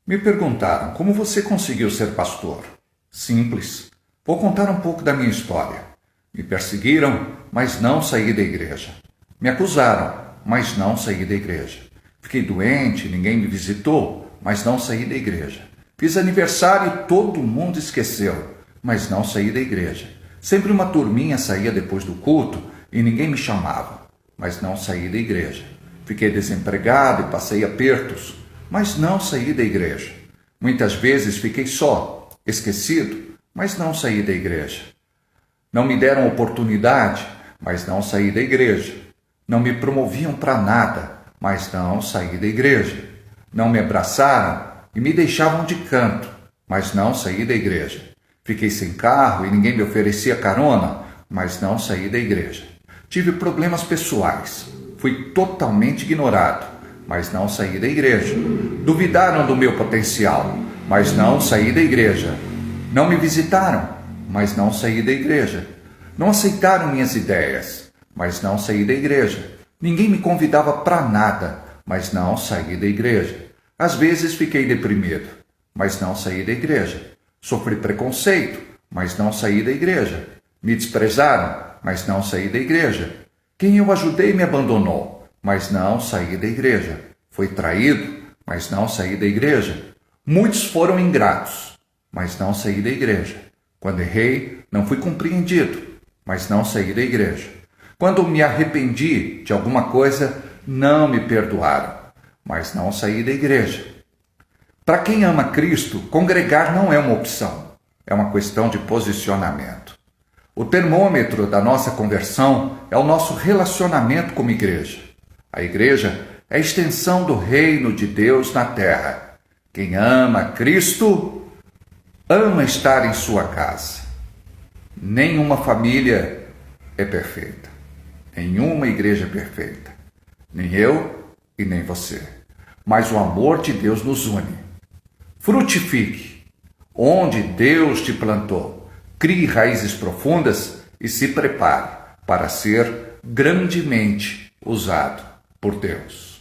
Me perguntaram como você conseguiu ser pastor. Simples. Vou contar um pouco da minha história. Me perseguiram, mas não saí da igreja. Me acusaram, mas não saí da igreja. Fiquei doente, ninguém me visitou, mas não saí da igreja. Fiz aniversário e todo mundo esqueceu, mas não saí da igreja. Sempre uma turminha saía depois do culto e ninguém me chamava, mas não saí da igreja. Fiquei desempregado e passei apertos, mas não saí da igreja. Muitas vezes fiquei só, esquecido, mas não saí da igreja. Não me deram oportunidade, mas não saí da igreja. Não me promoviam para nada, mas não saí da igreja. Não me abraçaram e me deixavam de canto, mas não saí da igreja. Fiquei sem carro e ninguém me oferecia carona, mas não saí da igreja. Tive problemas pessoais, fui totalmente ignorado, mas não saí da igreja. Duvidaram do meu potencial, mas não saí da igreja. Não me visitaram, mas não saí da igreja. Não aceitaram minhas ideias, mas não saí da igreja. Ninguém me convidava para nada, mas não saí da igreja. Às vezes fiquei deprimido, mas não saí da igreja. Sofri preconceito, mas não saí da igreja. Me desprezaram, mas não saí da igreja. Quem eu ajudei me abandonou, mas não saí da igreja. Fui traído, mas não saí da igreja. Muitos foram ingratos, mas não saí da igreja. Quando errei, não fui compreendido, mas não saí da igreja. Quando me arrependi de alguma coisa, não me perdoaram, mas não saí da igreja. Para quem ama Cristo, congregar não é uma opção, é uma questão de posicionamento. O termômetro da nossa conversão é o nosso relacionamento como igreja. A igreja é a extensão do reino de Deus na terra. Quem ama Cristo, ama estar em sua casa. Nenhuma família é perfeita. Nenhuma igreja é perfeita. Nem eu e nem você. Mas o amor de Deus nos une. Frutifique. Onde Deus te plantou, crie raízes profundas e se prepare para ser grandemente usado por Deus.